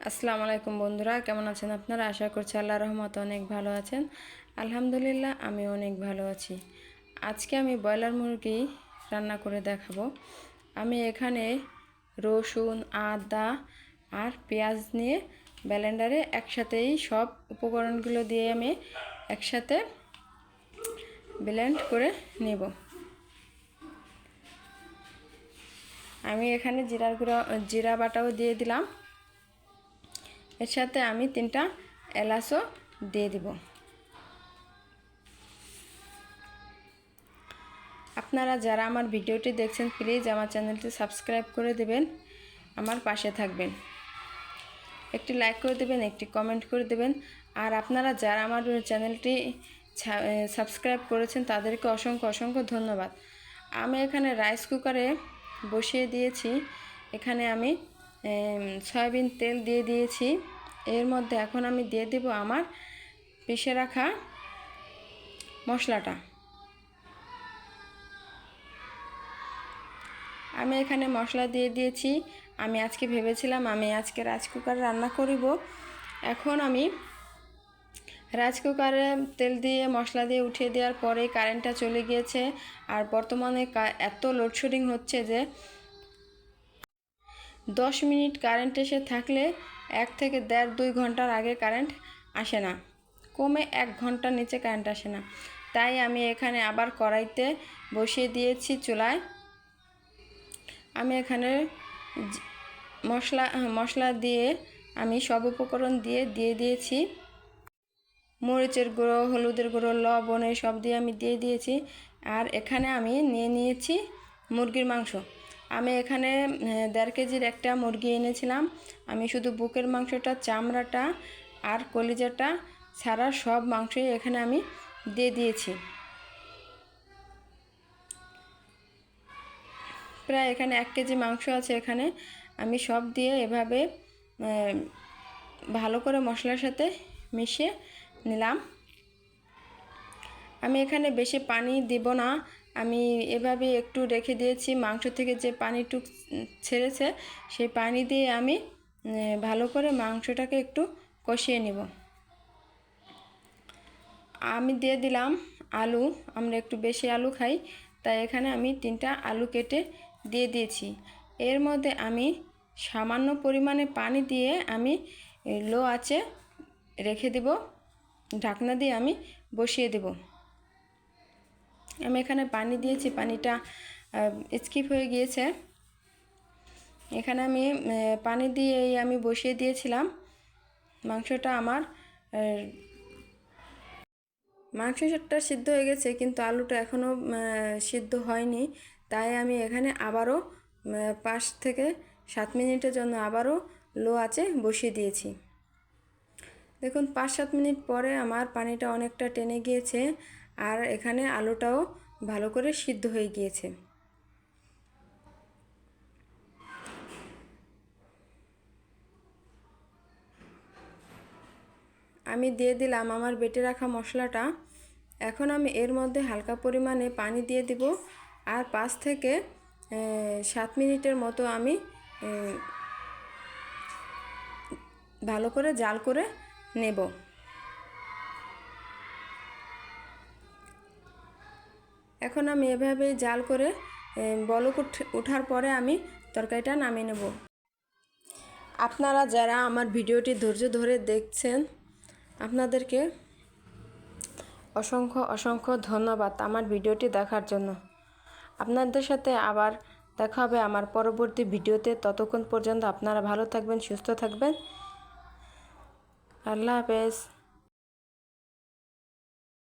আসসালামু আলাইকুম বন্ধুরা, কেমন আছেন আপনারা? আশা করছি আল্লাহর রহমতে অনেক ভালো আছেন। আলহামদুলিল্লাহ, আমি অনেক ভালো আছি। আজকে আমি ব্রয়লার মুরগি রান্না করে দেখাবো। আমি এখানে রসুন, আদা আর পেঁয়াজ নিয়ে ব্লেন্ডারে একসাথেই সব উপকরণগুলো দিয়ে আমি একসাথে ব্লেন্ড করে নেব। আমি এখানে জিরা বাটাও দিয়ে দিলাম। এর সাথে আমি 3টা এলাচও দিয়ে দিব। আপনারা যারা আমার ভিডিওটি দেখছেন প্লিজ আমার চ্যানেলটি সাবস্ক্রাইব করে দেবেন, আমার পাশে থাকবেন, একটি লাইক করে দেবেন, একটি কমেন্ট করে দেবেন। আর আপনারা যারা আমার চ্যানেলটি সাবস্ক্রাইব করেছেন তাদেরকে অসংখ্য অসংখ্য ধন্যবাদ। আমি এখানে রাইস কুকারে বসিয়ে দিয়েছি। এখানে আমি সয়াবিন তেল দিয়ে দিয়েছি। এর মধ্যে এখন আমি দিয়ে দেব আমার পিষে রাখা মশলাটা। আমি এখানে মশলা দিয়ে দিয়েছি। আমি আজকে ভেবেছিলাম আমি আজকে রাইস কুকারে রান্না করব। এখন আমি রাইস কুকারে তেল দিয়ে মশলা দিয়ে উঠিয়ে দেওয়ার পরে কারেন্টটা চলে গিয়েছে। আর বর্তমানে এত লোডশেডিং হচ্ছে যে 10 মিনিট কারেন্ট এসে থাকলে 1 থেকে 1.5-2 ঘন্টার আগে কারেন্ট আসে না, কমে 1 ঘন্টার নিচে কারেন্ট আসে না। তাই আমি এখানে আবার কড়াইতে বসিয়ে দিয়েছি চুলায়। আমি এখানে মশলা দিয়ে আমি সব উপকরণ দিয়ে দিয়েছি। মরিচের গুঁড়ো, হলুদের গুঁড়ো, লবণ সব দিয়ে আমি দিয়ে দিয়েছি। আর এখানে আমি নিয়েছি মুরগির মাংস। আমি এখানে 1.5 কেজির একটা মুরগি এনেছিলাম। আমি শুধু বুকের মাংসটা, চামড়াটা আর কলিজাটা ছাড়া সব মাংসই এখানে আমি দিয়ে দিয়েছি। প্রায় এখানে 1 কেজি মাংস আছে। এখানে আমি সব দিয়ে এভাবে ভালো করে মশলার সাথে মিশিয়ে নিলাম। আমি এখানে বেশি পানি দেব না, আমি এভাবে একটু রেখে দিয়েছি। মাংস থেকে যে পানিটুক ছেড়েছে সেই পানি দিয়ে আমি ভালো করে মাংসটাকে একটু কষিয়ে নেব। আমি দিয়ে দিলাম আলু। আমরা একটু বেশি আলু খাই, তাই এখানে আমি 3টা আলু কেটে দিয়ে দিয়েছি। এর মধ্যে আমি সামান্য পরিমাণে পানি দিয়ে আমি লো আঁচে রেখে দেব। ঢাকনা দিয়ে আমি বসিয়ে দেব। আমি এখানে পানি দিয়েছি, পানিটা স্কিপ হয়ে গিয়েছে। এখানে আমি পানি দিয়ে আমি বসিয়ে দিয়েছিলাম। মাংসটা আমার মাংসটা সিদ্ধ হয়ে গেছে, কিন্তু আলুটা এখনও সিদ্ধ হয়নি। তাই আমি এখানে আবারও 5 থেকে 7 মিনিটের জন্য আবারও লো আঁচে বসিয়ে দিয়েছি। দেখুন 5-7 মিনিট পরে আমার পানিটা অনেকটা টেনে গিয়েছে আর এখানে আলুটাও ভালো করে সিদ্ধ হয়ে গিয়েছে। আমি দিয়ে দিলাম আমার বেটে রাখা মশলাটা। এখন আমি এর মধ্যে হালকা পরিমাণে পানি দিয়ে দিব আর 5 থেকে 7 মিনিটের মতো আমি ভালো করে জাল করে নেব। এখন আমি এভাবে জাল করে বলক ওঠার পরে আমি তরকারিটা নামিয়ে নেব। আপনারা যারা আমার ভিডিওটি ধৈর্য ধরে দেখছেন আপনাদেরকে অসংখ্য অসংখ্য ধন্যবাদ আমার ভিডিওটি দেখার জন্য। আপনাদের সাথে আবার দেখা হবে আমার পরবর্তী ভিডিওতে। ততক্ষণ পর্যন্ত আপনারা ভালো থাকবেন, সুস্থ থাকবেন। আল্লাহ হাফেজ।